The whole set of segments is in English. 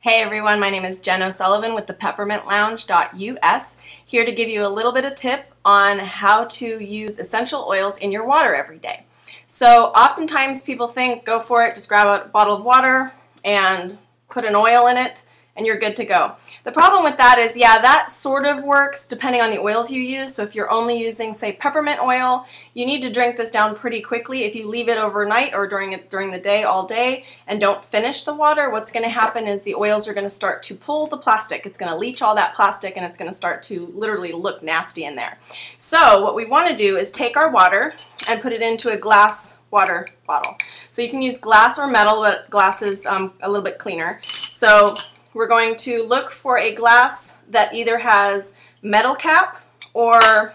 Hey everyone, my name is Jen OSullivan with the peppermintlounge.us, here to give you a little bit of tip on how to use essential oils in your water every day. So oftentimes people think, go for it, just grab a bottle of water and put an oil in it and you're good to go. The problem with that is, yeah, that sort of works depending on the oils you use. So if you're only using, say, peppermint oil, you need to drink this down pretty quickly. If you leave it overnight or during the day, all day, and don't finish the water, what's going to happen is the oils are going to start to pull the plastic. It's going to leach all that plastic and it's going to start to literally look nasty in there. So what we want to do is take our water and put it into a glass water bottle. So you can use glass or metal, but glass is a little bit cleaner. So we're going to look for a glass that either has metal cap or,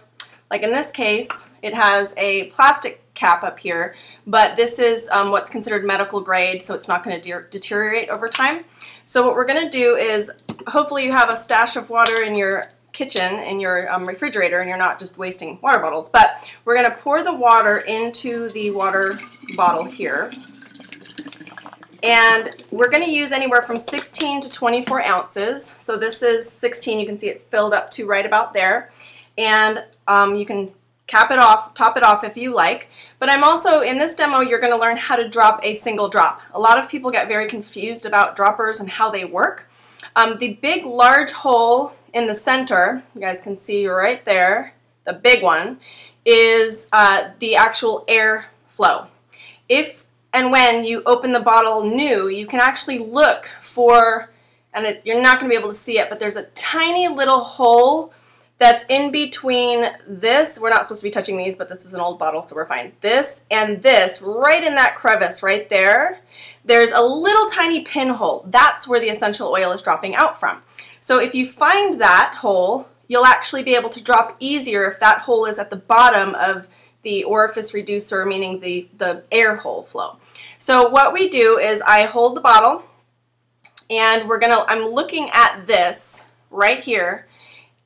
like in this case, it has a plastic cap up here, but this is what's considered medical grade, so it's not going to deteriorate over time. So what we're going to do is, hopefully you have a stash of water in your kitchen, in your refrigerator, and you're not just wasting water bottles, but we're going to pour the water into the water bottle here. And we're going to use anywhere from 16 to 24 ounces. So this is 16. You can see it filled up to right about there. And you can cap it off, top it off if you like. But I'm also, in this demo, you're going to learn how to drop a single drop. A lot of people get very confused about droppers and how they work. The big, large hole in the center, you guys can see right there, the big one, is the actual air flow. If and when you open the bottle new, you can actually look for, and you're not going to be able to see it, but there's a tiny little hole that's in between this. We're not supposed to be touching these, but this is an old bottle, so we're fine. This and this, right in that crevice right there, there's a little tiny pinhole. That's where the essential oil is dropping out from. So if you find that hole, you'll actually be able to drop easier if that hole is at the bottom of the orifice reducer, meaning the air hole flow. So what we do is I hold the bottle and I'm looking at this right here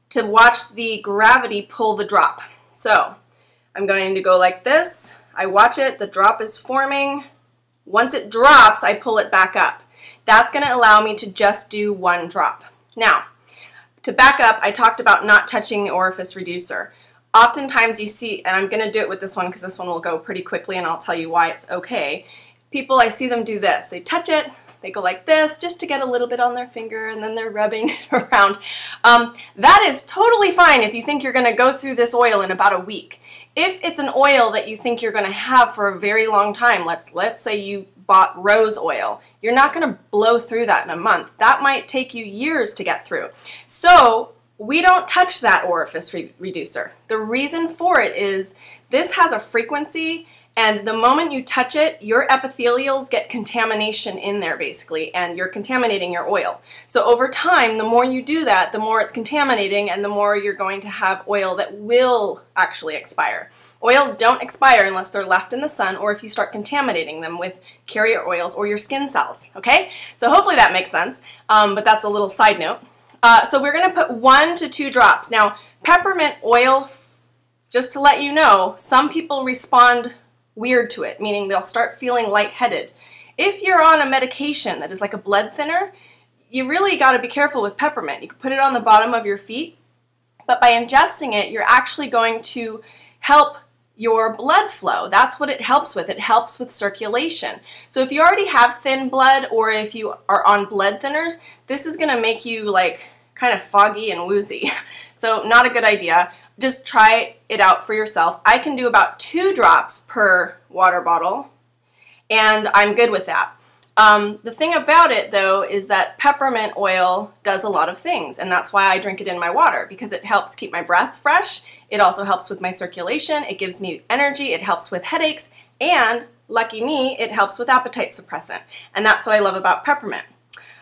to watch the gravity pull the drop. So I'm going to go like this. I watch it, the drop is forming. Once it drops, I pull it back up. That's going to allow me to just do one drop. Now, to back up, I talked about not touching the orifice reducer. Oftentimes you see, and I'm going to do it with this one because this one will go pretty quickly and I'll tell you why it's okay. People, I see them do this. They touch it, they go like this just to get a little bit on their finger and then they're rubbing it around. That is totally fine if you think you're going to go through this oil in about a week. If it's an oil that you think you're going to have for a very long time, let's say you bought rose oil, you're not going to blow through that in a month. That might take you years to get through. So we don't touch that orifice reducer. The reason for it is this has a frequency, and the moment you touch it, your epithelials get contamination in there basically, and you're contaminating your oil. So over time, the more you do that, the more it's contaminating and the more you're going to have oil that will actually expire. Oils don't expire unless they're left in the sun or if you start contaminating them with carrier oils or your skin cells, okay? So hopefully that makes sense, but that's a little side note. So we're going to put 1 to 2 drops. Now, peppermint oil, just to let you know, some people respond weird to it, meaning they'll start feeling lightheaded. If you're on a medication that is like a blood thinner, you really got to be careful with peppermint. You can put it on the bottom of your feet, but by ingesting it, you're actually going to help your blood flow. That's what it helps with. It helps with circulation. So if you already have thin blood or if you are on blood thinners, this is going to make you like kind of foggy and woozy. So not a good idea. Just try it out for yourself. I can do about 2 drops per water bottle and I'm good with that. The thing about it though is that peppermint oil does a lot of things, and that's why I drink it in my water, because it helps keep my breath fresh. It also helps with my circulation. It gives me energy. It helps with headaches, and lucky me, it helps with appetite suppressant. And that's what I love about peppermint.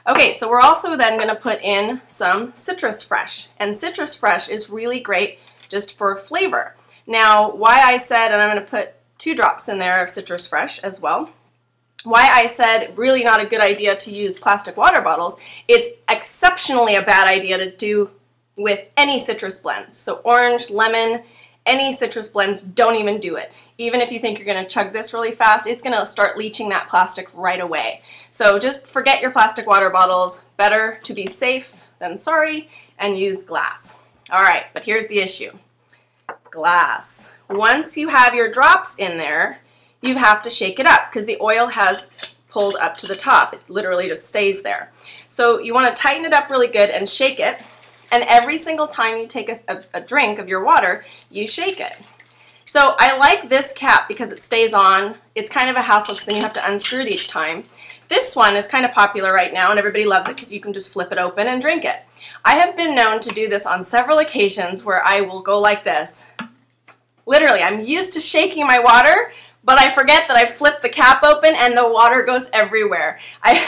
Okay, so we're also then going to put in some citrus fresh, and citrus fresh is really great just for flavor. Now, why I said, and I'm going to put 2 drops in there of citrus fresh as well. Why I said really not a good idea to use plastic water bottles, it's exceptionally a bad idea to do with any citrus blends. So orange, lemon, Any citrus blends, don't even do it. Even if you think you're going to chug this really fast, it's going to start leaching that plastic right away. So just forget your plastic water bottles. Better to be safe than sorry, and use glass. All right, but here's the issue. Glass. Once you have your drops in there, you have to shake it up because the oil has pulled up to the top. It literally just stays there. So you want to tighten it up really good and shake it. And every single time you take a drink of your water, you shake it. So I like this cap because it stays on. It's kind of a hassle because then you have to unscrew it each time. This one is kind of popular right now and everybody loves it because you can just flip it open and drink it. I have been known to do this on several occasions where I will go like this. Literally, I'm used to shaking my water, but I forget that I flipped the cap open and the water goes everywhere. I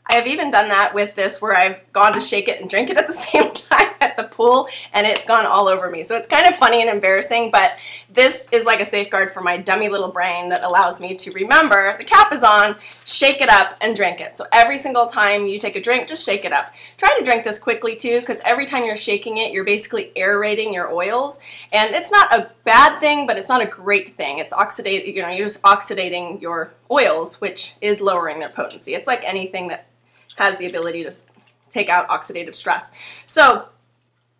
have even done that with this where I've gone to shake it and drink it at the same time at the pool and it's gone all over me. So it's kind of funny and embarrassing, but this is like a safeguard for my dummy little brain that allows me to remember the cap is on, shake it up, and drink it. So every single time you take a drink, just shake it up. Try to drink this quickly too, because every time you're shaking it, you're basically aerating your oils. And it's not a bad thing, but it's not a great thing. It's oxidating, you're just oxidating your oils, which is lowering their potency. It's like anything that has the ability to take out oxidative stress. So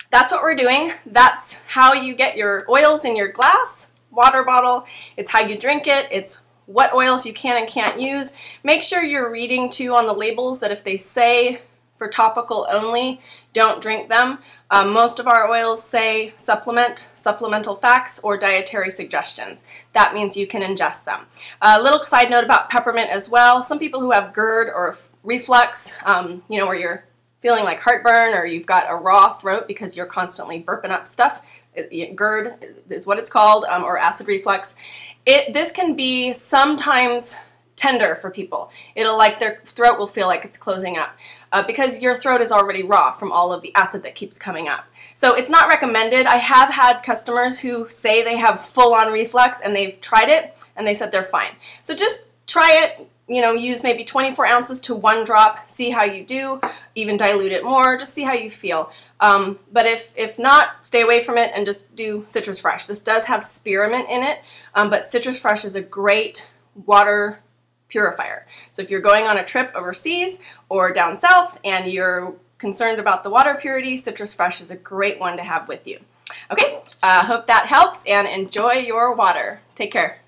that's what we're doing. That's how you get your oils in your glass water bottle. It's how you drink it. It's what oils you can and can't use. Make sure you're reading too on the labels that if they say for topical only, don't drink them. Most of our oils say supplemental facts, or dietary suggestions. That means you can ingest them. A little side note about peppermint as well. Some people who have GERD or reflux, where you're feeling like heartburn or you've got a raw throat because you're constantly burping up stuff, GERD is what it's called, or acid reflux. This can be sometimes tender for people. Their throat will feel like it's closing up because your throat is already raw from all of the acid that keeps coming up. So it's not recommended. I have had customers who say they have full-on reflux and they've tried it and they said they're fine. So just try it. Use maybe 24 ounces to 1 drop, see how you do, even dilute it more, just see how you feel. But if not, stay away from it and just do Citrus Fresh. This does have spearmint in it, but Citrus Fresh is a great water purifier. So if you're going on a trip overseas or down south and you're concerned about the water purity, Citrus Fresh is a great one to have with you. Okay, hope that helps and enjoy your water. Take care.